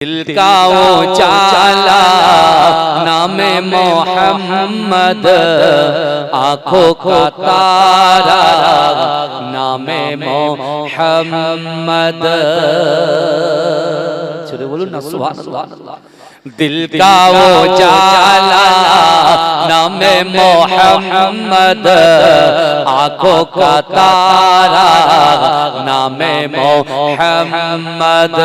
दिल का उजाला नामे मोहम्मद, आँखों का तारा नामे मोहम्मद। चलो बोलो ना सुभान अल्लाह। दिल का उजाला नामे मोहम्मद, आँखों का तारा नामे मोहम्मद।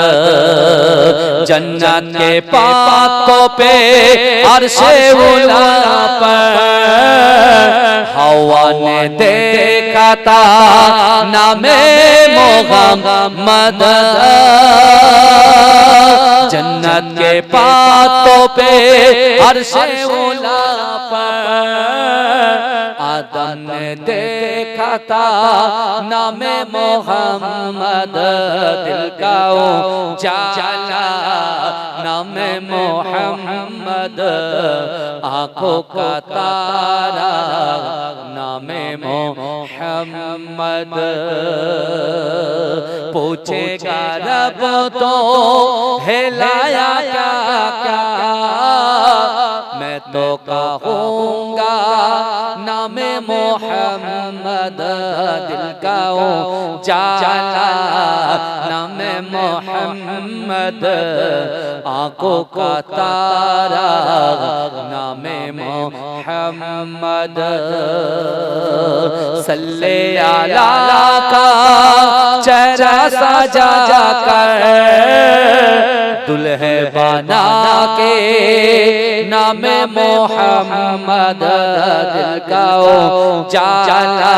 जन्नत के पातों पे अर्शे उला पर हवा ने देखा था नामे मोहम्मद। जन्नत के पातों पे अर्शे उला पर आदम ने देखा था नामे मोहम्मद। दिल का उजाला नामे मोहम्मद, आँखों का तारा नामे मोहम्मद। पूछेगा रब तो हिलाया क्या क्या, मैं तो कहूँगा नामे मोहम्मद। दिल का उजाला नामे मोहम्मद, आँखों का तारा नामे मोहम्मद। सल्ले अला का चेहरा सजा कर दुल्हे बना के नामे मोहम्मद। दिल का उजाला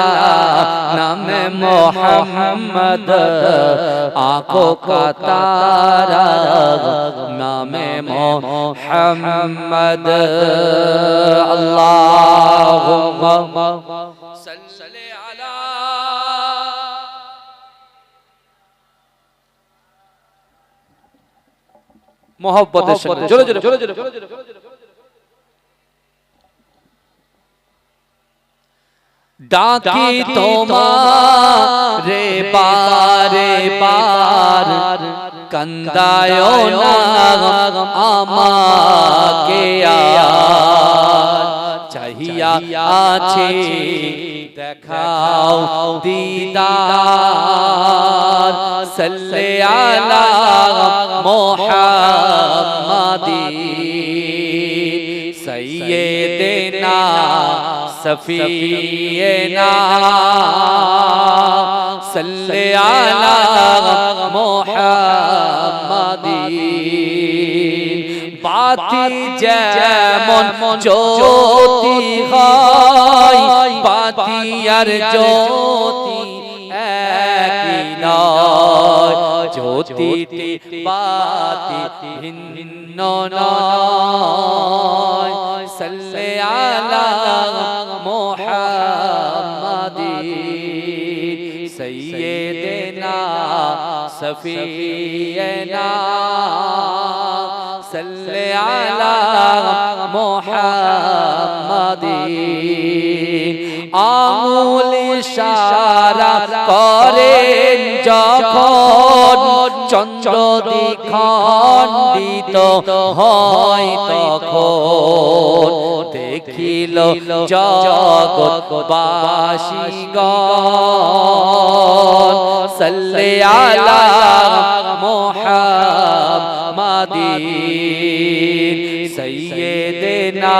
नामे मोहम्मद, आँखों का तारा नामे मोहम्मद। अल्लाहुम्मा सल्ली अला मोहब्बत से जोरे जोरे जोरे जोरे डाकी तुम्हारे बारे बार कंदायो ना आमा के यार। चाहिया आछे देखाओ दीदार, सल्ले अला मोहम्मदी सय्यदना सफीना। सल्ले अला मोहम्मदी बाती जेमन ज्योति হয়, বাতি আর জ্যোতি একই নয়। জ্যোতিতে বাতি ভিন্ন নয়। সাল্লে আলা মুহাম্মাদি সাইয়্যিদিনা সফিয়্যিনা। সাল্লে আলা মুহাম্মাদি আঙুল ইশারা করেন যখন চন্দ্র দ্বিখণ্ডিত হয় তখন দেখিল জগৎবাসীগণ। সাল্লে আলা মুহাম্মাদি সৈয়দনা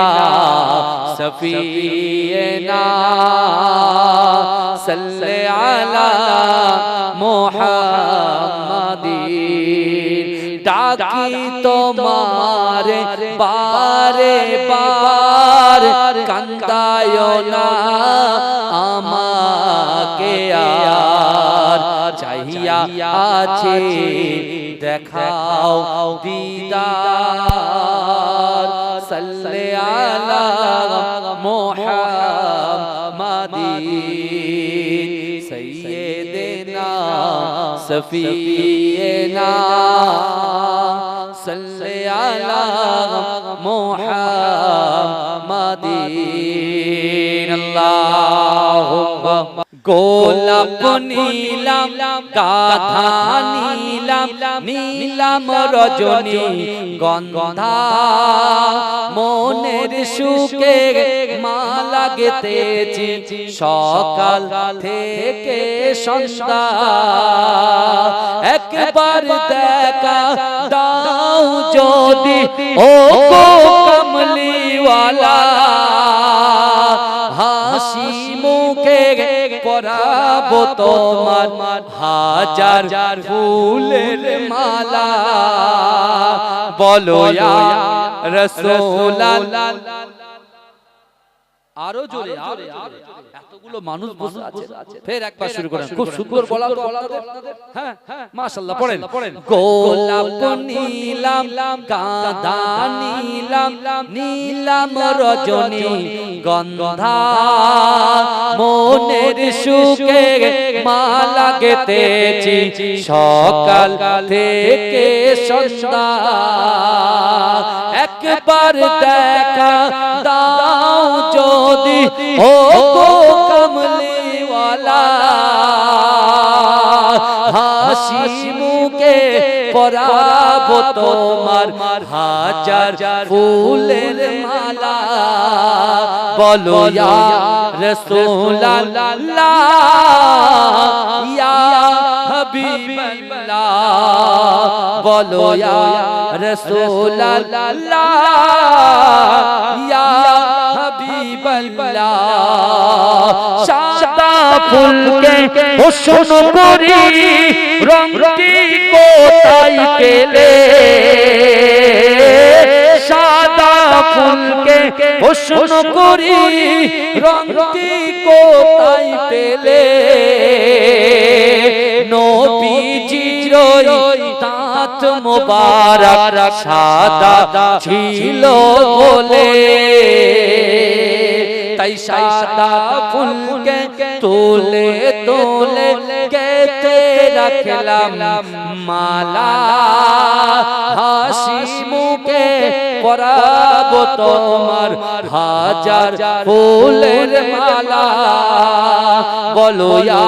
সফিয়্যিনা। সাল্লে আলা মুহাম্মাদি ডাকি তোমারে বারে বার কান্দায়ো না আমাকে আর। চাহিয়া আছে দেখাও দীদার, সাল্লে আলা মুহাম্মাদি সৈয়্যিদিনা সফিয়্যিনা। সাল্লে আলা মুহাম্মাদি। আল্লাহুম্মা গোলাপ নীলাম গাধা নীলাম নীলাম রজনী গন্ধা মনের সুখে মালা গেথেছি সকাল থেকে সন্ধ্যা একবার দেখা দাও যদি ও গো কমলিওয়ালা হাসি মুখে পরাবো তোমার হাজার ফুলের মালা বলো ইয়া রাসূলুল্লাহ আরো জোরে এতগুলো মানুষ বসে আছে ফের একবার শুরু করেন খুব সুন্দর বলা তো আপনাদের হ্যাঁ মাশাআল্লাহ পড়েন গোলাপ নীলাম গাধা নীলাম নীলাম রজনী গন্ধা মনের সুখে মালা গেথেছি সকাল থেকে সন্ধ্যা একবার দেখা দাও যদি ও গো কমলিওয়ালা হাসি মুখে পরাবো তোমার হাজার ফুলের মালা বলো ইয়া রাসূলুল্লাহ ইয়া হাবিবাল্লাহ বলো ইয়া রাসূলুল্লাহ ইয়া হাবিবাল্লাহ সাদা ফুলকে হোসন করি রংটি কোথায় পেলে সাদা ফুলকে হোসন করি রংটি কোথায় পেলে নবীজির দাঁত মোবারক সাদা ছিল বলে তাই সাদা ফুলকে তুলে তুলে গেথে রাখলাম মালা হাসি মুখে পরাবো তোমার হাজার ফুলের মালা বলো ইয়া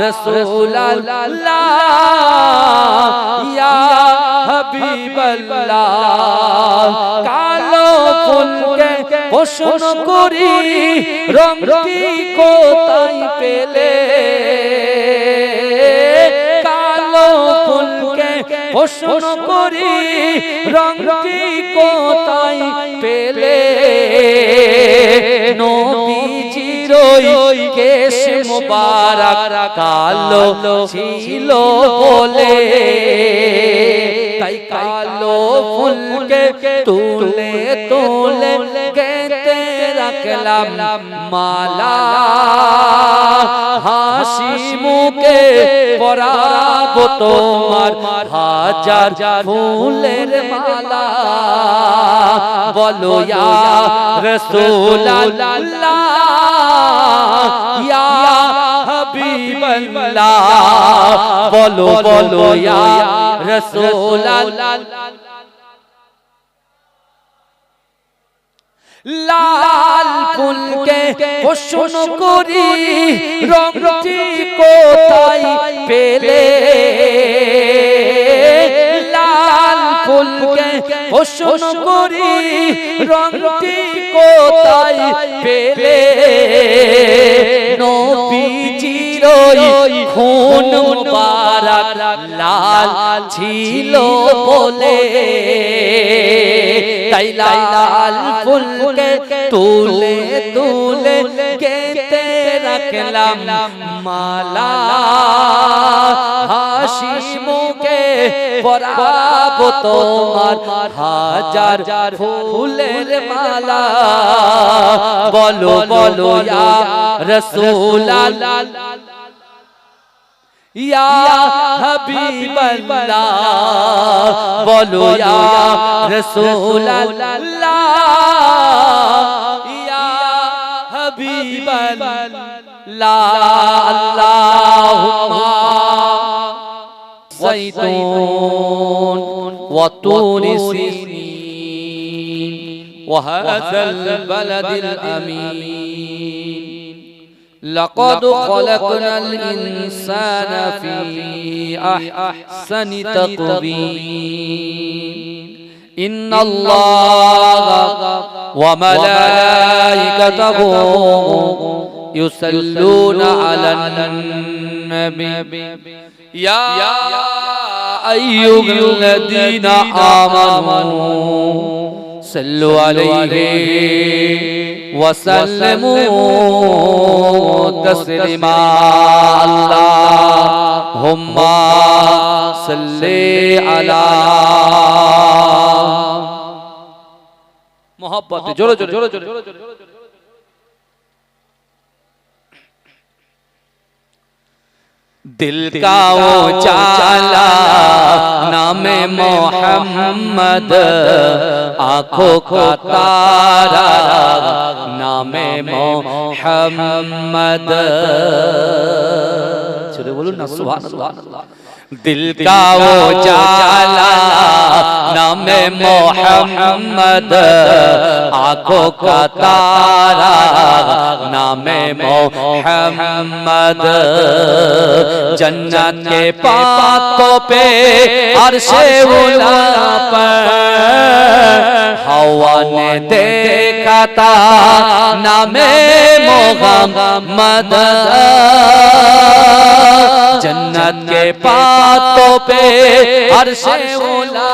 রাসূলুল্লাহ ইয়া হাবিবাল্লাহ কালো ফুলকে হোসন করি রংটি কোথায় পেলে কালো ফুলকে হোসন করি রংটি কোথায় পেলে নবীজির কেশ মোবারক কালো ছিল বলে তাই কালো ফুলকে তুলে তুলে গেথে রাখলাম মালা হাসি মুখে পরাবো তোমার হাজার ফুলের মালা বলো ইয়া রাসূলুল্লাহ ইয়া হাবিবাল্লাহ বলো বলো ইয়া রাসূলুল্লাহ লাল ফুলকে হোসন করি রংটি কোথায় পেলে লাল ফুলকে হোসন করি রংটি কোথায় পেলে নবীজির খুন মুবারক লাল ছিল বলে তাই লাল ফুলকে তুলে তুলে গেথে রাখলাম মালা হাসি মুখে পরাবো তোমার হাজার ফুলের মালা বলো বলো ইয়া রাসূলুল্লাহ ইয়া হাবিবাল্লাহ বলো ইয়া রাসূলুল্লাহ ইয়া হাবিবাল্লাহ আল্লাহুম্মা زيتون وطور سينين وهذا البلد الأمين لقد خلقنا الإنسان في أحسن تقويم إن الله وملائكته يصلون على النبي يا أيها الذين آمنوا صلوا عليه وسلموا تسليما اللهم صل على محبت جوڑو جوڑو दिल का उजाला नाम मोहम्मद आँखों का तारा नाम मोहम्मद चलो बोलो ना सुभान अल्लाह दिल का उजाला नाम मोहम्मद आँखों का तारा नाम मोहम्मद जन्नत के पातों पे अर्शे उला पर हवा ने देखा था नाम मोहम्मद जन्नत के पातों पे अर्शे उला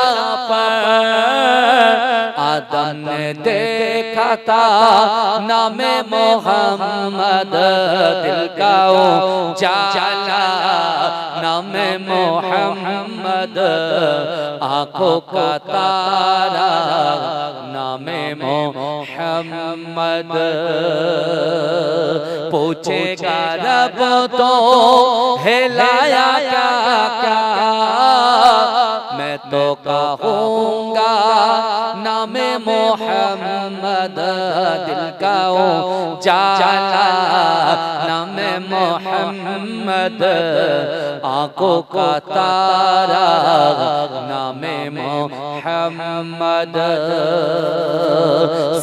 पर आदम ने देखा था नाम मोहम्मद दिल का उजाला नाम मोहम्मद आँखों का तारा नाम मोहम्मद पूछेगा रब तो हिलाया क्या क्या मैं तो कहूँगा नाम मोहम्मद दिल का उजाला नाम मोहम्मद आँखों का तारा नाम मोहम्मद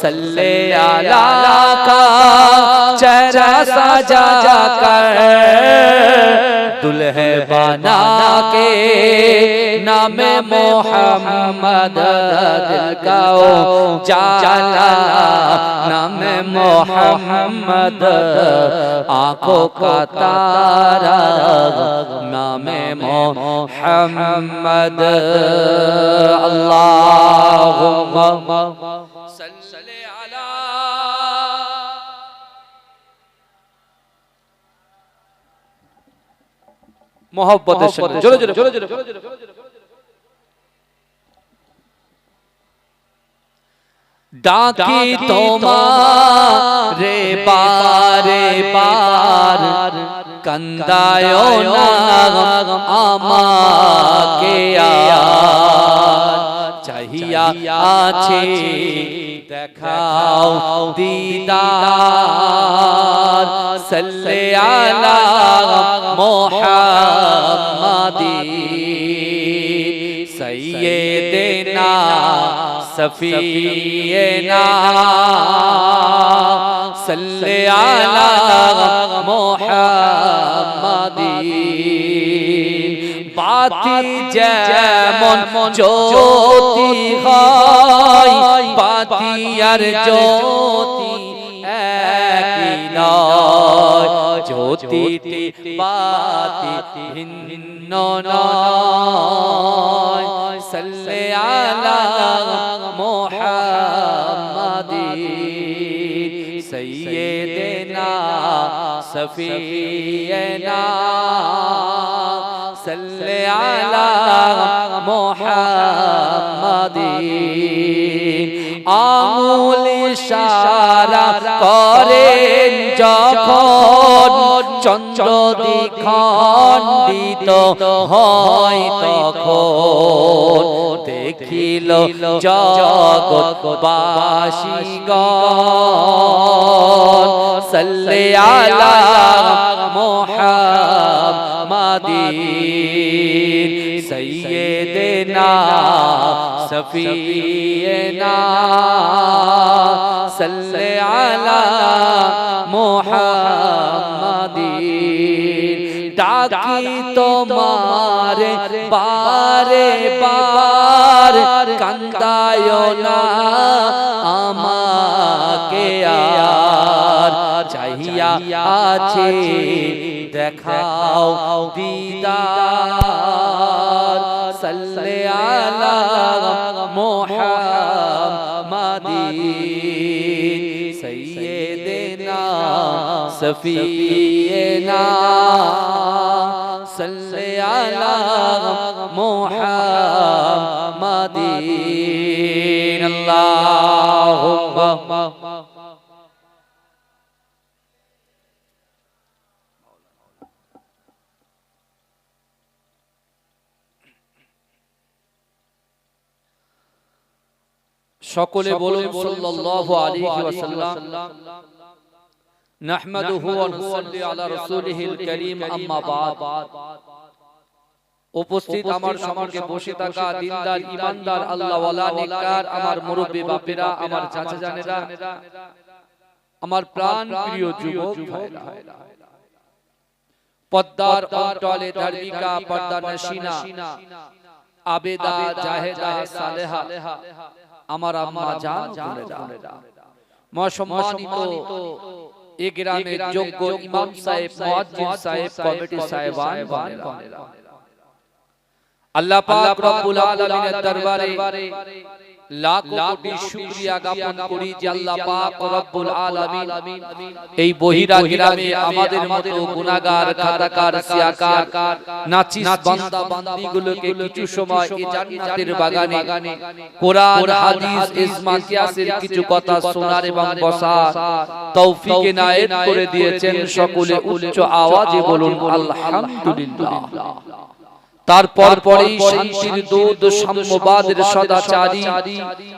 सल्ले अला का चेहरा सजा कर दुल्हे बना के नाम मोहम्मद दिल का उजाला नाम मोहम्मद आँखों का तारा नाम मोहम्मद अल्लाहुम्मा सल्ली अला मोहब्बत जोरे जोरे जोरे जोरे डाकी तुम्हारे बारे बार कंदायो नाम आमाके यार चाहिया आछे देखाओ दीदार सल्ले अला मोहम्मदी सय्यदना सफीना सल्ले अला मोहम्मदी बाती जेमन ज्योति হয় बाती আর জ্যোতি একই নয় জ্যোতিতে বাতি ভিন্ন নয় সাল্লে আলা মুহাম্মাদি সাইয়্যিদিনা সফিয়্যিনা সাল্লে আলা মুহাম্মাদি আঙুল ইশারা করেন যখন চন্দ্র দ্বিখণ্ডিত হয় তখন দেখিল জগৎবাসীগণ সাল্লে আলা মুহাম্মাদি সৈয়দনা সফিয়েনা সাল্লি আলা মুহাম্মাদিন ডাকি তোমারে বারে বার কান্দায় না আমাকে আর চাহিয়া আছে দেখাও দিদার সাল্লি আলা মুহাম্মাদিন সাইয়্যিদিনা সফিয়েনা সাল্লি আলা মুহাম্মাদিন আল্লাহুম্মা সকলে বলুন সাল্লাল্লাহু আলাইহি ওয়াসাল্লাম নাহমাদুহু ওয়া নুসাল্লি আলা রাসূলিহিল কারীম আম্মা বাদ উপস্থিত আমার সম্মুখে বসে থাকা দিনদার ঈমানদার আল্লাহ ওয়ালা নেককার আমার মুরব্বি বাপেরা আমার চাচা জানেরা আমার প্রাণ প্রিয় যুবক ভাইরা পদ্মার অন্তলে ধার্মিকা পর্দা নশিনা আবেদা জাহেদা সালেহা আমার আম্মা জান বোনেরা মহাসম্মানিত এই গ্রামের যোগ্য ইমাম সাহেব মুয়াজ্জিন সাহেব কমিটি সাহেবান বোনেরা আল্লাহ পাক রব্বুল আলামিনের দরবারে লাখ কোটি শুকরিয়া জ্ঞাপন করি যে আল্লাহ পাক রব্বুল আলামিন এই বহিরা গ্রামে আমাদের মতো গুনাহগার খাতাকার সিয়াকার নাচিস বান্দা বান্দীগুলোকে কিছু সময় এই জান্নাতের বাগানে কোরআন হাদিস ইজমা কিয়াসের কিছু কথা শোনার এবং বসার তৌফিক এনায়েত করে দিয়েছেন সকলে উচ্চ আওয়াজে বলুন আলহামদুলিল্লাহ তারপর পরেই শান্তির দূত সাম্যবাদের সদাচারী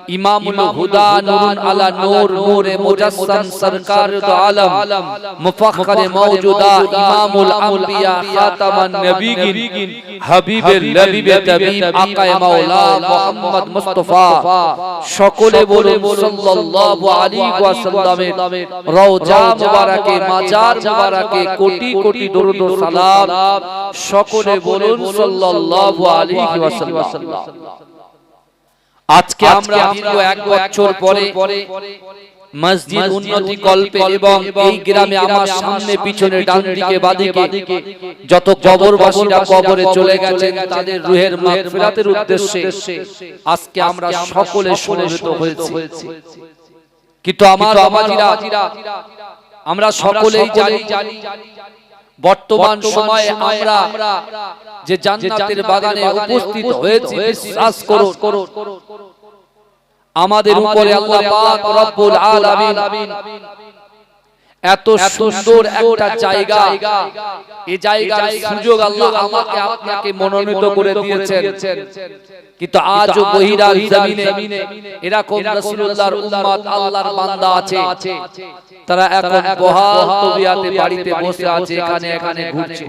ইমামুল হুদা নূরুন আলা নূর নূরে মুজাসসাম সরকার দু আলম মুফাখখারে মওজুদা ইমামুল আম্বিয়া খাতামান নবিয়িন হাবিবের লবিবে তাবিব আকায়ে মাওলা মুহাম্মদ মুস্তাফা সকলে বলুন সাল্লাল্লাহু আলাইহি ওয়াসাল্লামের রওজা মুবারাকে মাজার মুবারাকে কোটি কোটি দরুদ ও সালাম সকলে বলুন সাল্লাল্লাহু আলাইহি ওয়াসাল্লাম আজকে আমরা দীর্ঘ এক বছর পরে মসজিদ উন্নতি কল্পে এবং এই গ্রামে আমার সামনে পিছনে ডান দিকে বাদিকে যত কবরবাসীরা কবরে চলে গেছেন তাদের রূহের মাগফিরাতের উদ্দেশ্যে আজকে আমরা সকলে সমবেত হয়েছি কিন্তু আমার বাবাজিরা আমরা সকলেই জানি বর্তমান সময়ে আমরা যে জান্নাতের বাগানে উপস্থিত হয়েছি বিশ্বাস করুন আমাদের উপরে আল্লাহ পাক রব্বুল আলামিন এত সুন্দর একটা জায়গা এই জায়গার সুযোগ আল্লাহ আমাকে আপনাকে মনোনীত করে দিয়েছেন কিন্তু আজও বহিরার জমিনে এরকম রাসূলুল্লাহর উম্মত আল্লাহর বান্দা আছে তারা এখন বহাল তবিয়াতে বাড়িতে বসে আছে এখানে ঘুরছে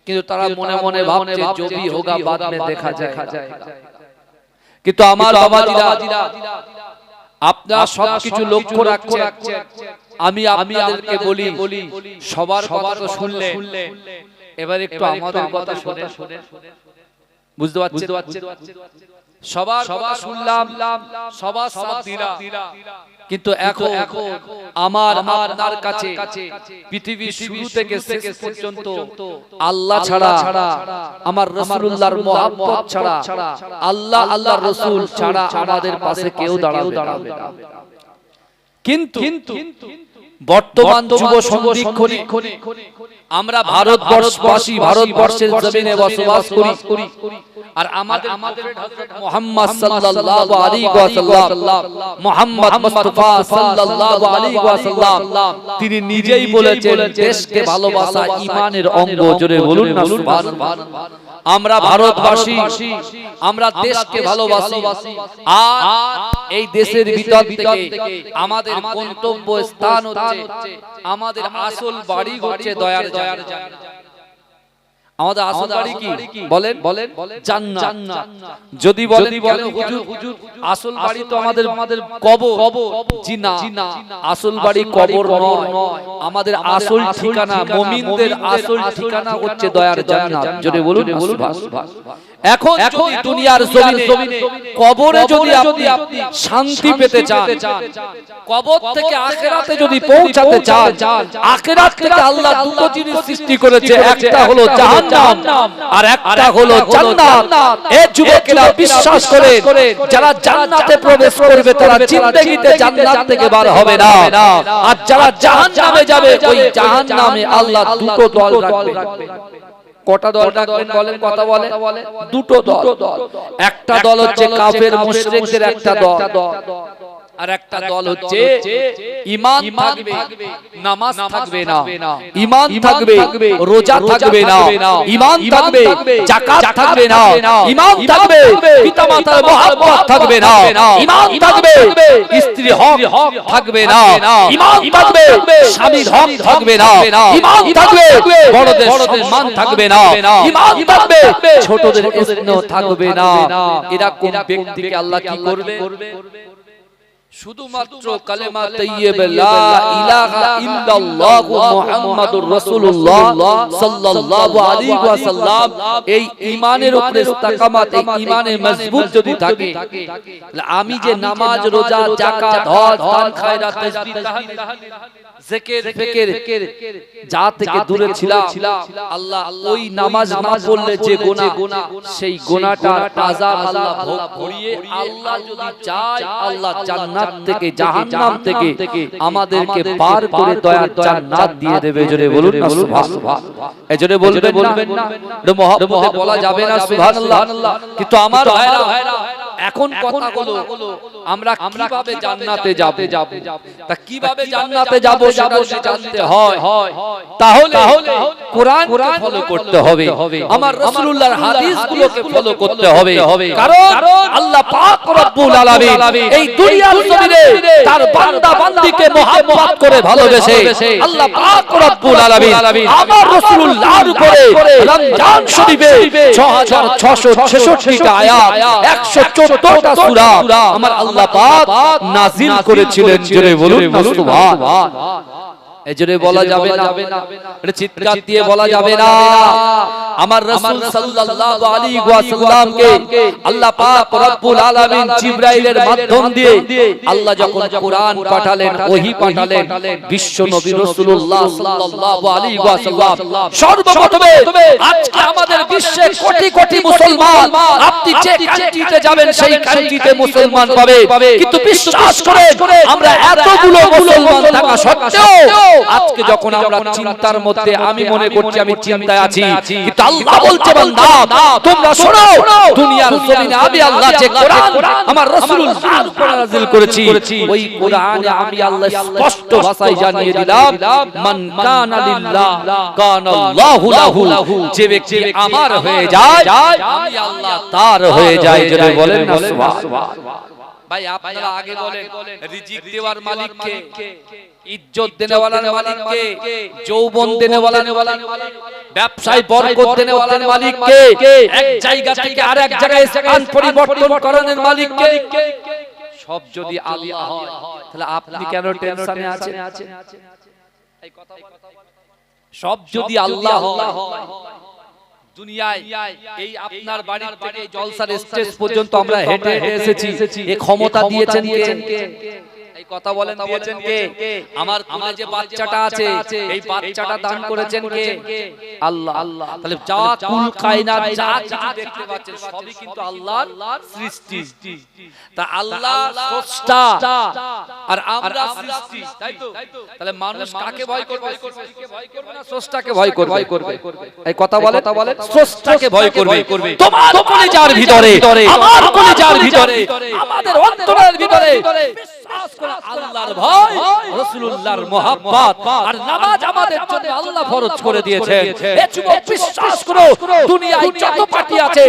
কিন্তু তারা মনে মনে ভাবছে जो भी होगा बाद में देखा जाएगा কিন্তু আমার বাবাজিরা আপনারা সবকিছু লক্ষ্য রাখছেন আমি আপনাদেরকে বলি সবার কথা তো শুনলেন এবার একটু আমাদের কথা শুনে বুঝতে পারছেন সবার কথা শুনলাম সবার সাথ দিলাম কিন্তু এখন আমার আপনার কাছে পৃথিবীর শুরু থেকে শেষ পর্যন্ত আল্লাহ ছাড়া আমার রাসূলুল্লাহর মহব্বত ছাড়া আল্লাহর রাসূল ছাড়া আমাদের পাশে কেউ দাঁড়াবে না কিন্তু বর্তমান যুব সন্ধিক্ষণে আমরা ভারতবর্ষবাসী ভারতবর্ষের জমিনে বসবাস করি আর আমাদের হযরত মুহাম্মদ সাল্লাল্লাহু আলাইহি ওয়াসাল্লাম মুহাম্মদ মুস্তাফা সাল্লাল্লাহু আলাইহি ওয়াসাল্লাম তিনি নিজেই বলেছেন দেশকে ভালোবাসা ঈমানের অঙ্গ জোরে বলুন না সুবহানাল্লাহ আমরা ভারতবাসী আমরা দেশকে ভালোবাসি আর এই দেশের ভিতর থেকে আমাদের গন্তব্য স্থান হচ্ছে আমাদের আসল বাড়ি হচ্ছে দয়ার জায়গা আমাদের আসল বাড়ি কি বলেন বলেন জান্নাত। যদি বলেন কেন হুজুর আসল বাড়ি তো আমাদের কবর, জি না, আসল বাড়ি কবর নয়, আমাদের আসল ঠিকানা মুমিনদের আসল ঠিকানা হচ্ছে দয়ার জান্নাত। জোরে বলুন সুবহানাল্লাহ। এখন যদি দুনিয়ার জমিনে কবরে যদি আপনি শান্তি পেতে চান, কবর থেকে আখিরাতে যদি পৌঁছাতে চান, আখিরাত থেকে আল্লাহ দুটো জিনিস সৃষ্টি করেছে, একটা হলো জাহান্নাম আর একটা হলো জান্নাত। এই যুবকেরা বিশ্বাস করে যারা জান্নাতে প্রবেশ করবে তারা জিন্দেগিতে জান্নাত থেকে বার হবে না, আর যারা জাহান্নামে যাবে ওই জাহান্নামে আল্লাহ দুটো দল রাখবে। কটা দল রাখবেন বলেন, কথা বলে দুটো দল। একটা দল হচ্ছে কাফের মুশরিকদের একটা দল, আর একটা দল হচ্ছে ঈমান থাকবে, নামাজ থাকবে না, ঈমান থাকবে, রোজা থাকবে না, ঈমান থাকবে, যাকাত থাকবে না, ঈমান থাকবে, পিতামাতার মহব্বত থাকবে না, ঈমান থাকবে, স্ত্রী হক থাকবে না, ঈমান থাকবে, স্বামীর হক থাকবে না, ঈমান থাকবে, বড়দের সম্মান থাকবে না, ঈমান থাকবে, ছোটদের স্নেহ থাকবে না। এরকম ব্যক্তিকে আল্লাহ কি করবে? শুধুমাত্র কালেমা তাইয়্যিবা লা ইলাহা ইল্লাল্লাহ মুহাম্মাদুর রাসূলুল্লাহ সাল্লাল্লাহু আলাইহি ওয়াসাল্লাম, এই ঈমানের উপরে ইস্তেকামাত, এই ঈমানে মজবুত যদি থাকে, আমি যে নামাজ, রোজা, যাকাত, হজ, দান, খায়রাত, তাসবিহ, তাহলিল, জিকির, ফিকির যা থেকে দূরে ছিলাম, আল্লাহ ওই নামাজ না পড়লে যে গুনাহ, সেই গুনাহটার আযাব আল্লাহ ভোগ করিয়ে আল্লাহ যদি চায় আল্লাহ জান্নাত থেকে, জাহান্নাম থেকে আমাদেরকে পার করে দয়ার জান্নাত দিয়ে দেবে। জোরে বলুন না সুবহানাল্লাহ। এজন্য বলবেন না, এটা মহব্বতে বলা যাবে না সুবহানাল্লাহ। কিন্তু আমার ভাইরা এখন কথা হলো আমরা কিভাবে জান্নাতে যাব, তা কিভাবে জান্নাতে যাব সেটা জানতে হয়। তাহলে কোরআনকে ফলো করতে হবে, আমার রাসূলুল্লাহর হাদিসগুলোকে ফলো করতে হবে। কারণ আল্লাহ পাক রব্বুল আলামিন এই দুনিয়ার জমিনে তার বান্দা বান্দীকে মহব্বত করে ভালোবেসে আল্লাহ পাক রব্বুল আলামিন আমার রাসূলুল্লাহর উপরে রমজান শরীফে 6666টা আয়াত, 114টা সূরা আমার আল্লাহ পাক নাযিল করেছিলেন। জোরে বলুন না সুবহানাল্লাহ। এজন্য বলা যাবে না, এটা চিৎকার দিয়ে বলা যাবে না। আমার রাসূল সাল্লাল্লাহু আলাইহি ওয়াসাল্লামকে আল্লাহ পাক রব্বুল আলামিন জিবরাইলের মাধ্যম দিয়ে আল্লাহ যখন কোরআন পাঠালেন, ওহী পাঠালেন, বিশ্ব নবী রাসূলুল্লাহ সাল্লাল্লাহু আলাইহি ওয়াসাল্লাম সর্বপ্রথমে আজকে আমাদের বিশ্বে কোটি কোটি মুসলমান, আপনি যে কান্ট্রিতে যাবেন সেই কান্ট্রিতে মুসলমান পাবে, কিন্তু বিশ্বাস করেন আমরা এতগুলো মুসলমান থাকা সত্ত্বেও আজকে যখন আমরা চিন্তার মধ্যে, আমি মনে করছি আমি চিন্তায় আছি, কিন্তু আল্লাহ বলছে বান্দা তোমরা শোনো, দুনিয়ার জমিনে আমি আল্লাহ যে কোরআন আমার রাসূলুল্লাহর উপর নাযিল করেছি, ওই কোরআনে আমি আল্লাহ স্পষ্ট ভাষায় জানিয়ে দিলাম, মান কানা লিল্লাহ কানা আল্লাহু লাহু, যে ব্যক্তি আমার হয়ে যায় আমি আল্লাহ তার হয়ে যাই। যদি বলেন না সুবহানাল্লাহ। ভাই আপনারা আগে বলেন রিজিক দেওয়ার মালিক কে, ইজ্জত দেনেওয়ালার মালিক কে, যৌবন দেনেওয়ালার মালিক, ব্যবসায় বরকত দেনেওয়ালার মালিক কে, এক জায়গা থেকে আরেক জায়গায় স্থান পরিবর্তন করানোর মালিক কে? সব যদি আল্লাহ হয় তাহলে আপনি কেন টেনশনে আছেন? এই কথা সব যদি আল্লাহ হয়, দুনিয়ায় এই আপনার বাড়ির থেকে জলসার স্টেজ পর্যন্ত আমরা হেঁটে হেঁটে এসেছি, এই ক্ষমতা দিয়েছেন কে? এই কথা বলেন, দিয়েছেন কে? আমার কোলে যে বাচ্চাটা আছে এই বাচ্চাটা দান করেছেন কে? আল্লাহ। তাহলে যা কুল কায়নাত যা কিছু দেখতে পাচ্ছেন সবই কিন্তু আল্লাহর সৃষ্টি। তা আল্লাহ স্রষ্টা আর আমরা সৃষ্টি, তাই তো? তাহলে মানুষ কাকে ভয় করবে? সৃষ্টিকে ভয় করবে না স্রষ্টাকে ভয় করবে? এই কথা বলে স্রষ্টাকে ভয় করবে। তোমার কলিজার ভিতরে, আমার কলিজার ভিতরে, আমাদের অন্তরের ভিতরে বিশ্বাস করে আল্লাহর ভয়, রাসূলুল্লাহর মহব্বত আর নামাজ আমাদের জন্য আল্লাহ ফরজ করে দিয়েছেন। এ যুবক বিশ্বাস করো, দুনিয়ায় যত পার্টি আছে,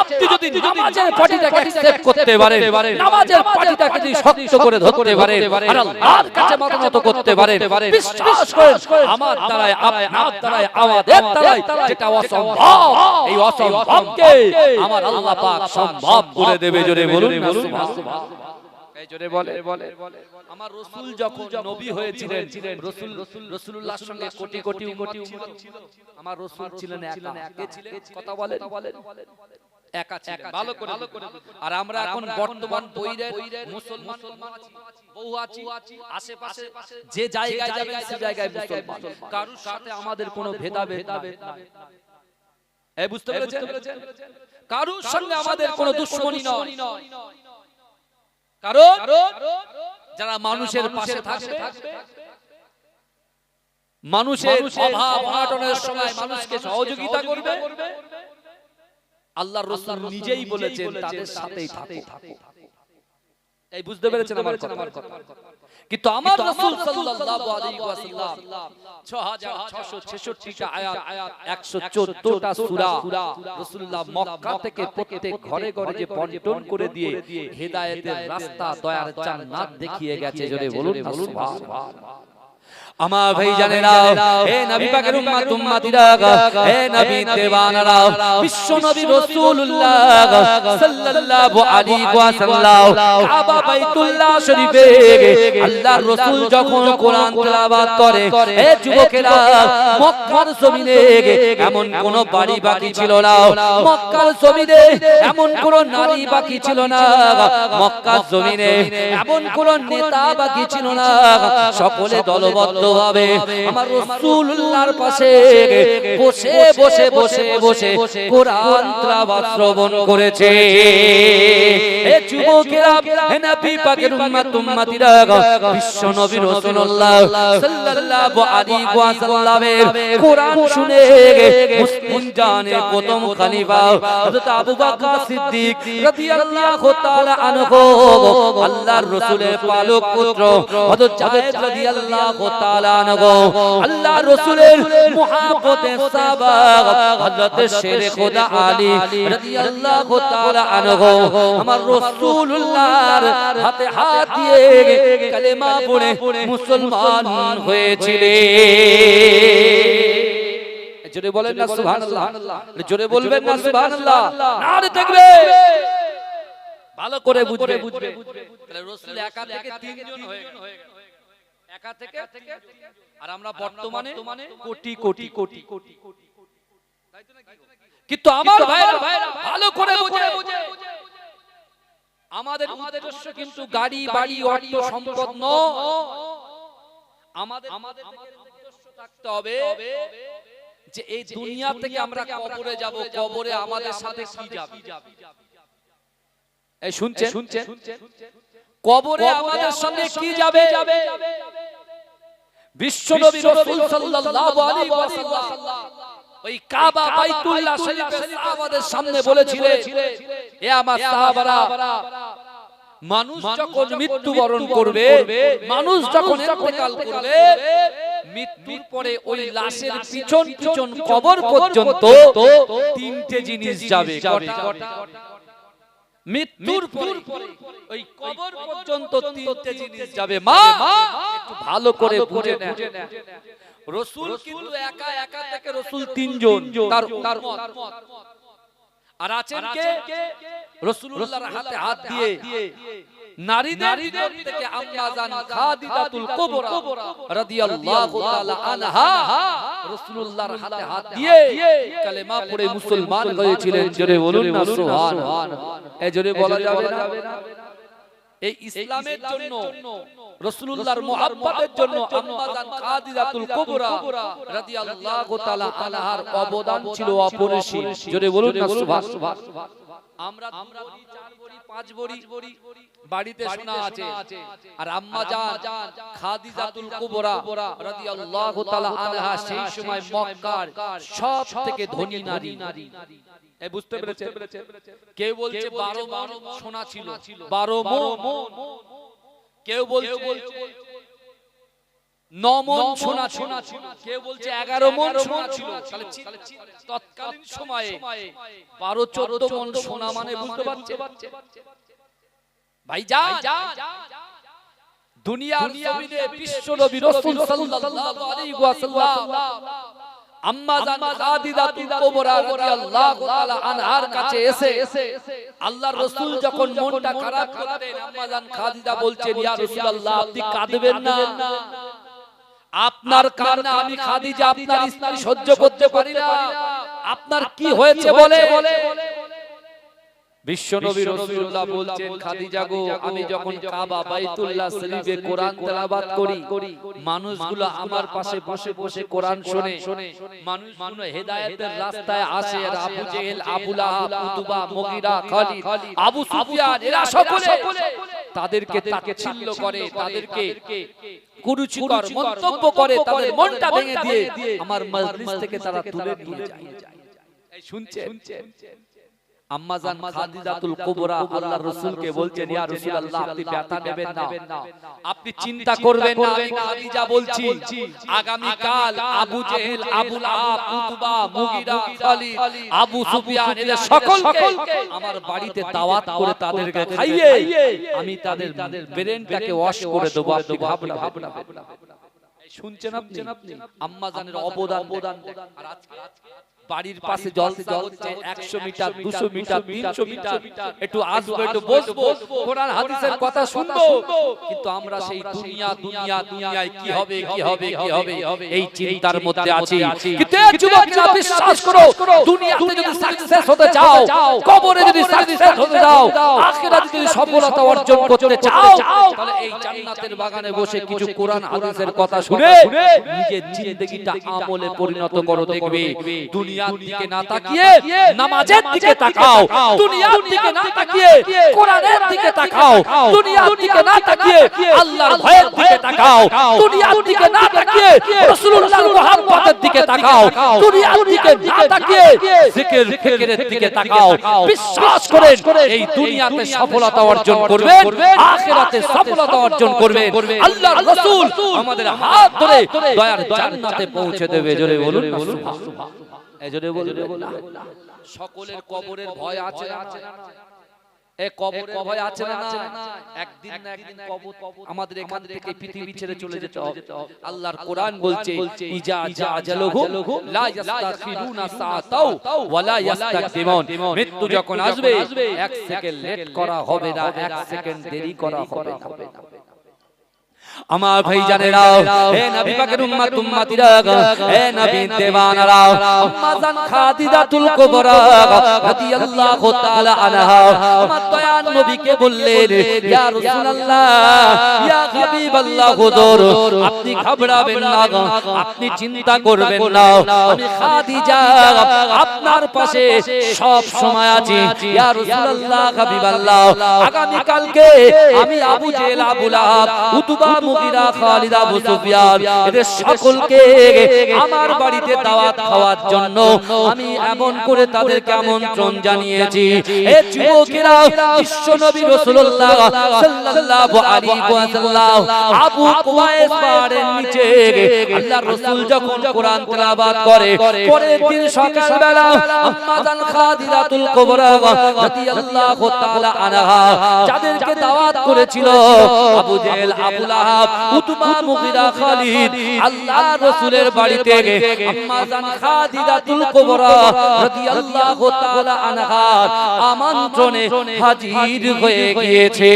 আপনি যদি নামাজের পার্টিটাকে অ্যাকসেপ্ট করতে পারেন, নামাজের পার্টিটাকে যদি শক্ত করে ধরতে পারেন আর আল্লাহর কাছে মাথা নত করতে পারেন, বিশ্বাস করেন আমার দ্বারাই, আপনার দ্বারাই, আমাদের দ্বারাই যেটা অসম্ভব, এই অসম্ভবকে আমার আল্লাহ পাক সম্ভব করে দেবে। জোরে বলুন না সুবহানাল্লাহ। এই জোরে বলে আমার রাসূল যখন নবী হয়েছিলেন, রাসূলুল্লাহর সঙ্গে কোটি কোটি উম্মত ছিল, আমার রাসূল ছিলেন একা। কে ছিলেন? কথা বলেন, একা ছিলেন। ভালো করে। আর আমরা এখন বর্তমান বৈরের মুসলমান আছি, বহু আছি, আশেপাশে যে জায়গায় যাবেন সে জায়গায় মুসলমান, কারোর সাথে আমাদের কোনো ভেদাভেদ নাই। এই বুঝতে পেরেছেন? কারোর সঙ্গে আমাদের কোনো দুশমনি নয়। কারণ যারা মানুষের পাশে থাকবে, মানুষের অভাব অনটনের সময় মানুষকে সহযোগিতা করবে, আল্লাহর রাসূল নিজেই বলেছেন তাদের সাথেই থাকো। এই বুঝতে পেরেছেন আমার কথা? কিন্তু আমার রাসূল সাল্লাল্লাহু আলাইহি ওয়াসাল্লাম 6666টা আয়াত, 114টা সূরা রাসূলুল্লাহ মক্কা থেকে প্রত্যেক ঘরে ঘরে যে বন্টন করে দিয়ে হেদায়েতের রাস্তা, দয়ার জান্নাত দেখিয়ে গেছে। জোরে বলুন না সুবহানাল্লাহ। আমার ভাই জানেরা, হে নবী পাকের উম্মত উম্মতিরা, হে নবী দেওয়ানারা, বিশ্ব নবী রাসূলুল্লাহ সাল্লাল্লাহু আলাইহি ওয়াসাল্লাম কাবা বাইতুল্লাহ শরীফে আল্লাহর রাসূল যখন কোরআন তেলাওয়াত করে, হে যুবকেরা, মক্কার জমিনে এমন কোন বাড়ি বাকি ছিল না, মক্কার জমিনে এমন কোন নারী বাকি ছিল না, মক্কার জমিনে এমন কোন নেতা বাকি ছিল না, সকলে দলবদ্ধ ভাবে আমার রাসূলুল্লাহর পাশে বসে বসে বসে বসে কোরআন তেলাওয়াত শ্রবণ করেছে। হে যুবকেরা, হে নবী পাকের উম্মত উম্মতিরা, বিশ্ব নবী রাসূলুল্লাহ সাল্লাল্লাহু আলাইহি ওয়াসাল্লামের কোরআন শুনে মুসলিম জানের প্রথম খলিফা হযরত আবু বকর সিদ্দিক রাদিয়াল্লাহু তাআলা আনহু, আল্লাহর রাসূলের পালক পুত্র হযরত যায়েদ রাদিয়াল্লাহু তাআলা আনহু, আল্লাহর রাসূলের মুহাব্বতে সাহাবা হযরত শেরে খোদা আলী রাদিয়াল্লাহু তাআলা আনহু, আমার রাসূলুল্লাহর হাতে হাত দিয়ে কালেমা পড়ে মুসলমান হয়েছিলেন। জোরে বলেন না সুবহানাল্লাহ। জোরে বলবেন না সুবহানাল্লাহ। নারে তাকবীর। ভালো করে বুঝবে, তাহলে রাসূল একা থেকে তিনজন হয়ে গেল, একা থেকে, আর আমরা বর্তমানে কোটি কোটি কোটি কোটি। কিন্তু আমার ভাইরা ভালো করে বুঝে, আমাদের উদ্দেশ্য কিন্তু গাড়ি বাড়ি অর্থ সম্পদ নয়। আমাদের উদ্দেশ্য থাকতে হবে যে এই দুনিয়া থেকে আমরা কবরে যাব, কবরে আমাদের সাথে কি যাবে। এই শুনছেন? কবরে আমাদের সঙ্গে কি যাবে? বিশ্বনবী রাসূল সাল্লাল্লাহু আলাইহি ওয়াসাল্লাম ওই কাবা বাইতুল্লাহ শরীফে সাহাবাদের সামনে বলেছিলেন, হে আমার সাহাবারা, মানুষ যখন মৃত্যুবরণ করবে, মানুষ যখন ইন্তেকাল করবে, মৃত্যুর পরে ওই লাশের পিছন পিছন কবর পর্যন্ত তিনটে জিনিস যাবে। মৃত্যুর পরে ওই কবর পর্যন্ত তিনটে জিনিস যাবে। মা একটু ভালো করে বুঝে নেন, রাসূল কিন্তু একা একা থেকে রাসূল তিনজন, তার উম্মত আর আছেন কে? রাসূলুল্লাহর হাতে হাত দিয়ে নারীদের থেকে আম্মা জান খাদিজাতুল কুবরা রাদিয়াল্লাহু তাআলা আনহা রাসূলুল্লাহর হাতে হাত দিয়ে কালেমা পড়ে মুসলমান হয়েছিলেন। জোরে বলুন না সুবহানাল্লাহ। এই জোরে বলা যাবে না? এই ইসলামের জন্য, রাসূলুল্লাহর মুহাব্বতের জন্য আম্মা জান খাদিজাতুল কুবরা রাদিয়াল্লাহু তাআলা আনহার অবদান ছিল অপরিসীম। জোরে বলুন না সুবহানাল্লাহ। আমরা 2 বড়ি 4 বড়ি 5 বড়ি বাড়িতে শোনা আছে, আর আম্মা জান খাদিজাতুল কুবরা রাদিয়াল্লাহু তাআলা আনহা সেই সময় মক্কার সবথেকে ধনী নারী। এই বুঝতে পেরেছেন? কেউ বলছে 12 মণ সোনা ছিল, 12 মণ। কেউ বলছে 9 মণ সোনা ছিল, কেউ বলছে 11 মণ সোনা ছিল। তাহলে তৎকালীন সময়ে 12-14 মণ সোনা মানে বুঝতে পারছে ভাইজান? দুনিয়ার জমিনে বিশ্ব নবী রাসূল সাল্লাল্লাহু আলাইহি ওয়াসাল্লাম আম্মা জান খাদিজাতুল কুবরা রাদিয়াল্লাহু তাআলা আনহার কাছে এসে আল্লাহর রাসূল যখন মনটা খারাপ করতেন, আম্মা জান খাদিজা বলছেন, ইয়া রাসূলুল্লাহ আপনি কাঁদবেন না, আপনার কান্না আমি খাদিজা আপনার স্ত্রী সহ্য করতে পারি না, আপনার কি হয়েছে বলে। বিশ্বনবী রাসূলুল্লাহ বলছেন, খাদিজা গো, আমি যখন কাবা বাইতুল্লাহ শরীফে কোরআন তেলাওয়াত করি, মানুষগুলো আমার পাশে বসে বসে কোরআন শুনে, মানুষগুলো হেদায়েতের রাস্তায় আসে। আর আবু জেহেল, আবু লাহাব, উতবা, মুগীরা, খালিদ, আবু সুফিয়ান এরা সকলে তাদেরকে তাচ্ছিল্য করে, তাদেরকে কুরুচিকর মন্তব্য করে, তাদের মনটা ভেঙে দিয়ে আমার মজলিস থেকে তারা তুলে নিয়ে যায়। এই শুনছেন? আম্মা জান খাদিজাতুল কুবরা আল্লাহর রাসূলকে বলছেন, ইয়া রাসূলুল্লাহ আপনি ব্যথা নেবেন না, আপনি চিন্তা করবেন না, আমি খাদিজা বলছি আগামী কাল আবু জেহেল, আবু লাহাব, উতবা, মুগীরা, খালিদ, আবু সুফিয়ান এদের সকলকে আমার বাড়িতে দাওয়াত করে তাদেরকে খাইয়ে আমি তাদের ব্রেনটাকে ওয়াশ করে দেব, আপনি ভাবনা। শুনছেন আপনি? আম্মা জানের অবদান। আর আজকে বাড়ির পাশে জলসা হচ্ছে, 100 মিটার, 200 মিটার, 300 মিটার, একটু আসবো, একটু বসবো, কোরআন হাদিসের কথা শুনবো, কিন্তু আমরা সেই দুনিয়ায় কি হবে এই চিন্তার মধ্যে আছি। কিন্তু যুবকরা বিশ্বাস করো, দুনিয়াতে যদি সাকসেস হতে চাও, কবরে যদি সাকসেস হতে চাও, আখিরাতে যদি সফলতা অর্জন করতে চাও, তাহলে এই জান্নাতের বাগানে বসে কিছু কোরআন হাদিসের কথা শুনে নিজের জিন্দেগিটা আমলে পরিণত করো। দেখবে দুনিয়ার দিকে না তাকিয়ে নামাজের দিকে তাকাও, দুনিয়ার দিকে না তাকিয়ে কোরআনের দিকে তাকাও, দুনিয়ার দিকে না তাকিয়ে আল্লাহর ভয়ের দিকে তাকাও, দুনিয়ার দিকে না তাকিয়ে রাসূলুল্লাহর মুহাব্বতের দিকে তাকাও, দুনিয়ার দিকে না তাকিয়ে জিকির ফিকিরের দিকে তাকাও। বিশ্বাস করেন এই দুনিয়াতে সফলতা অর্জন করবেন, আখিরাতে সফলতা অর্জন করবেন। আল্লাহর রাসূল আমাদের হাত ধরে দয়ার জান্নাতে পৌঁছে দেবে। জোরে বলুন না সুবহানাল্লাহ। এজন্য বলুন সকলের কবরের ভয় আছে না? এই কবরের ভয় আছে না? একদিন না একদিন কবর আমাদের এখান থেকে পৃথিবী ছেড়ে চলে যেতে হবে। আল্লাহর কোরআন বলছে, ইজা জাআজালুহু লা ইস্তাখিরুনা সাআতাও ওয়া লা ইস্তাকদিমুন। মৃত্যু যখন আসবে 1 সেকেন্ড লেট করা হবে না, 1 সেকেন্ড দেরি করা হবে না। আমার ভাই জানেরা, হে নবী পাকের উম্মত উম্মতিরা, হে নবী দেওয়ানারা, আম্মা জান খাদিজাতুল কুবরা রাদিয়াল্লাহু তাআলা আনহা আমার দয়ার নবীকে বললেন, ইয়া রাসূলুল্লাহ, ইয়া হাবিবাল্লাহ, হুজুর আপনি ঘাবড়াবেন না, আপনি চিন্তা করবেন না, আমি খাদিজা আপনার পাশে সব সময় আছি। ইয়া রাসূলুল্লাহ, হাবিবাল্লাহ, আগামী কালকে আমি আবু জেহেল, আবু লাহাব, উতবা, মুগীরা, খালিদ, আবু সুফিয়ান এদের সকলকে আমার বাড়িতে দাওয়াত খাওয়ার জন্য আমি এমন করে তাদেরকে আমন্ত্রণ জানিয়েছি। হে যুবকেরা, বিশ্বনবী রাসূলুল্লাহ সাল্লাল্লাহু আলাইহি ওয়াসাল্লাম আবু কুবাইস পাহাড়ের নিচে আল্লাহর রাসূল যখন কোরআন তেলাওয়াত করে, পরের দিন সকালবেলা আম্মা জান খাদিজাতুল কুবরা রাদিয়াল্লাহু তাআলা আনহা যাদেরকে দাওয়াত করেছিল, আবু জেহেল, আবু লাহাব, উতবা, মুগীরা, খালিদ, আল্লাহর রাসূলের বাড়িতে আম্মা জান খাদিজাতুল কুবরা রাদিয়াল্লাহু তাআলা আনহার আমন্ত্রণে হাজির হয়ে গিয়েছে।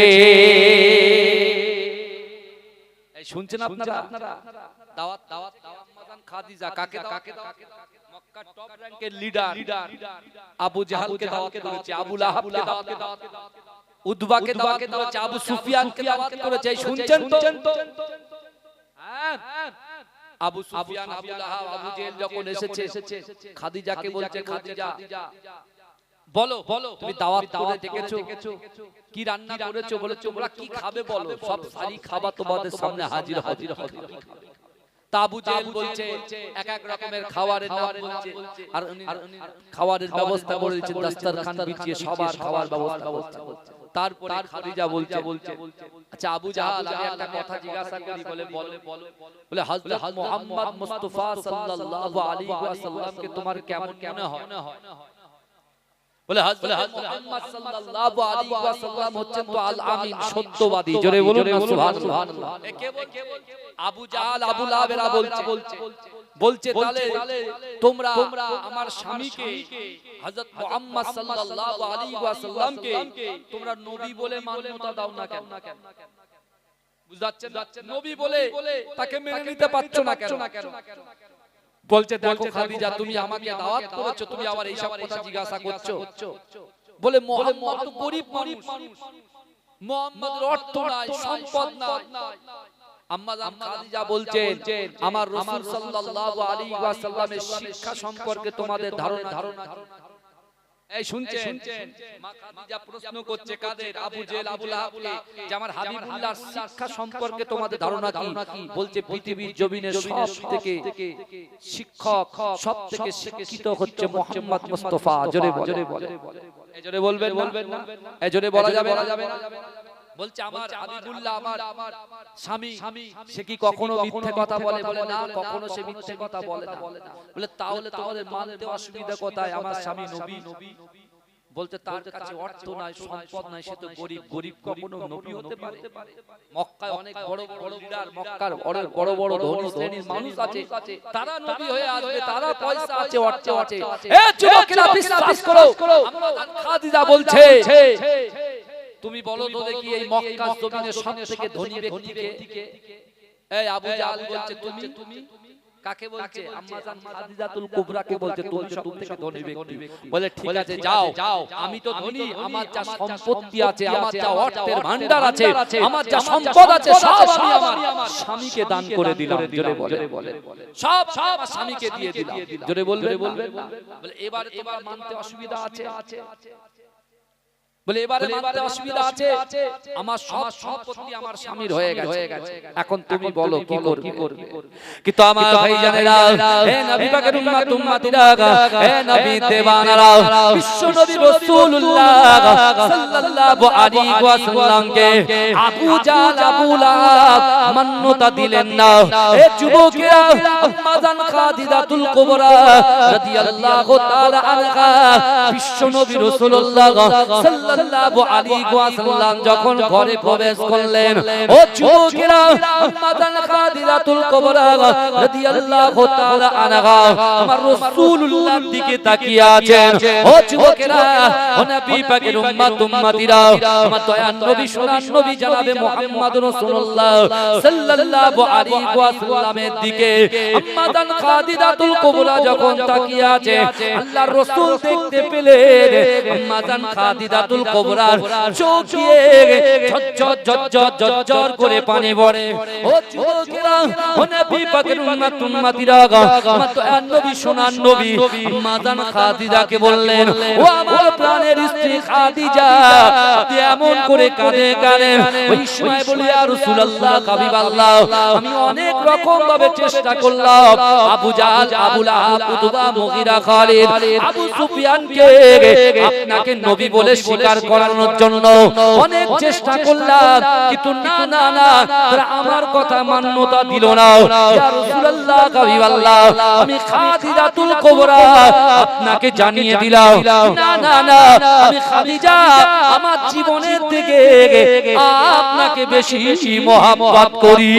এই শুনছেন আপনারা? দাওয়াত আম্মা জান খাদিজা কাকে দাওয়াত? মক্কার টপ র‍্যাঙ্কের লিডার আবু জাহালকে দাওয়াত করেছে, আবু লাহাবকে দাওয়াত করেছে, উতবাকে দাওয়াত করেছে, আবু সুফিয়ানকে দাওয়াত করেছে। শুনছেন তো? হ্যাঁ, আবু সুফিয়ান, আবু লাহাব, আবু জেহেল যখন এসেছে, খাদিজাকে বলছে, খাদিজা বলো তুমি দাওয়াত করে ডেকেছো, কি রান্না করেছো, বলে তোমরা কি খাবে বলো, সব সারি খাবার তোমাদের সামনে হাজির হবে। আবু জেহেল বলছে এক এক রকমের খাবারের নাম বলছে, আর খাবারের ব্যবস্থা করে দিয়েছেন, দস্তরখান বিছিয়ে সবার খাবার ব্যবস্থা করছে। তারপরে খাদিজা বলছে আচ্ছা আবু জাহাল আমি একটা কথা জিজ্ঞাসা করি বলে হযরত মুহাম্মদ মুস্তাফা সাল্লাল্লাহু আলাইহি ওয়াসাল্লাম কে তোমার কেমন মনে হয় বলে হযরত মুহাম্মদ সাল্লাল্লাহু আলাইহি ওয়াসাল্লাম হচ্ছেন তো আল আমিন সত্যবাদী জোরে বলুন না সুবহানাল্লাহ কে বলছে আবু জাহাল আবু লাহাবেরা বলছে তাহলে তোমরা আমার স্বামীকে হযরত মুহাম্মদ সাল্লাল্লাহু আলাইহি ওয়াসাল্লাম কে তোমরা নবী বলে মান্যতা দাও না কেন বুঝাচ্ছেন নবী বলে তাকে মেনে নিতে পারছো না কেন বলছে দেখো খাদিজা তুমি আমাকে দাওয়াত করেছো তুমি আবার এই সব কথা জিজ্ঞাসা করছো বলে মুহাম্মদ তো গরীব মানুষ মুহাম্মদের অর্থ নাই সম্পদ নাই আম্মা জান খাদিজা বলছেন আমার রাসূল সাল্লাল্লাহু আলাইহি ওয়াসাল্লামের শিক্ষা সম্পর্কে তোমাদের ধারণা এই শুনছেন মা খাদিজা প্রশ্ন করছে কাদের আবু জেল আবু লাহাবকে যে আমার হাবিবুল্লাহর শিক্ষা সম্পর্কে তোমাদের ধারণা কি বলছে পৃথিবীর জমিনে সবথেকে শিক্ষক সবথেকে শিক্ষিত হচ্ছে মুহাম্মদ মুস্তাফা জোরে বলে এই জোরে বলবেন না এই জোরে বলা যাবে না বলছে আমার হাবিবুল্লাহ আমার স্বামী সে কি কখনো মিথ্যে কথা বলে না কখনো সে মিথ্যে কথা বলে না বলে তাহলে তোমাদের মানতে অসুবিধা কোথায় আমার স্বামী নবী বলতে তার কাছে অর্থ নাই সম্পদ নাই সে তো গরীব কখনো নবী হতে পারে মক্কায় অনেক বড় বড় লিডার মক্কার অনেক বড় বড় ধনী শ্রেণীর মানুষ আছে তারা নবী হয়ে আসবে তারা পয়সা আছে অর্থ আছে এ যুবকেরা বিশ্বাস করো খাদিজা বলছে তুমি বলো তো দেখি এই মক্কার জমিনে সবথেকে ধনী ব্যক্তিকে এই আবু জাহাল বলছে তুমি কাকে বলছে আম্মা জান খাদিজাতুল কুবরা কে বলছে তুমি সবথেকে ধনী ব্যক্তি বলে ঠিক আছে যাও আমি তো ধনী আমার যা সম্পত্তি আছে আমার যা অর্থের ভান্ডার আছে আমার যা সম্পদ আছে সব আমি আমার স্বামীকে দান করে দিলাম জোরে বলে সব আমার স্বামীকে দিয়ে দিলাম জোরে বলবে বলে এবারে তোমার মানতে অসুবিধা আছে বলে এবারে মানতে অসুবিধা আছে আমার সব সম্পত্তি আমার স্বামীর হয়ে গেছে এখন তুমি বলো কি করবে কিন্তু আমার ভাইজানেরা হে নবী পাকের উম্মতিরা হে নবী দেওয়ানারা বিশ্ব নবী রাসূলুল্লাহ সাল্লাল্লাহু আলাইহি ওয়াসাল্লামকে আবু জাহল আবু লাহাব মান্যতা দিলেন না হে যুবকেরা আম্মা জান খাদিজাতুল কুবরা রাদিয়াল্লাহু তাআলা আনহা বিশ্ব নবী রাসূলুল্লাহ সাল্লাল্লাহু আলাইহি ওয়াসাল্লাম যখন ঘরে প্রবেশ করলেন ও যুবকেরা আম্মা জান খাদিজাতুল কুবরা রাদিয়াল্লাহু তাআলা আনহা আমার রাসূলুল্লাহর দিকে তাকিয়ে আছেন ও যুবকেরা ও নবী পাকের উম্মতিরা আমার দয়ার নবী সোনার নবী জনাবে মুহাম্মদ রাসূলুল্লাহ সাল্লাল্লাহু আলাইহি ওয়াসাল্লামের দিকে আম্মা জান খাদিজাতুল কুবরা যখন তাকিয়ে আছে আল্লাহর রাসূল দেখতে পেলেন আম্মা জান খাদিজাতুল কুবরার চোখ দিয়ে ঝরঝর করে পানি পড়ে ও যুবকেরা ও নবী পাকের উম্মতিরা আমার দয়ার নবী সোনার নবী আম্মা জান খাদিজাকে বললেন ও আমার প্রাণের স্ত্রী খাদিজা এমন করে কাঁদে ওই সময় বলি ইয়া রাসূলুল্লাহ হাবিবাল্লাহ আমি অনেক রকম ভাবে চেষ্টা করলাম আবু জাহল আবু লাহাব উতবা মুগীরা খালিদ আবু সুফিয়ানকে আপনাকে নবী বলে স্বীকার করানোর জন্য অনেক চেষ্টা করলাম কিন্তু না তারা আমার কথা মান্যতা দিল না ইয়া রাসূলুল্লাহ হাবিবাল্লাহ আমি খাদিজাতুল কুবরা আপনাকে জানিয়ে দিলাম না আমি খাদিজা আমার জীবনের থেকে আপনাকে বেশি মহব্বত করি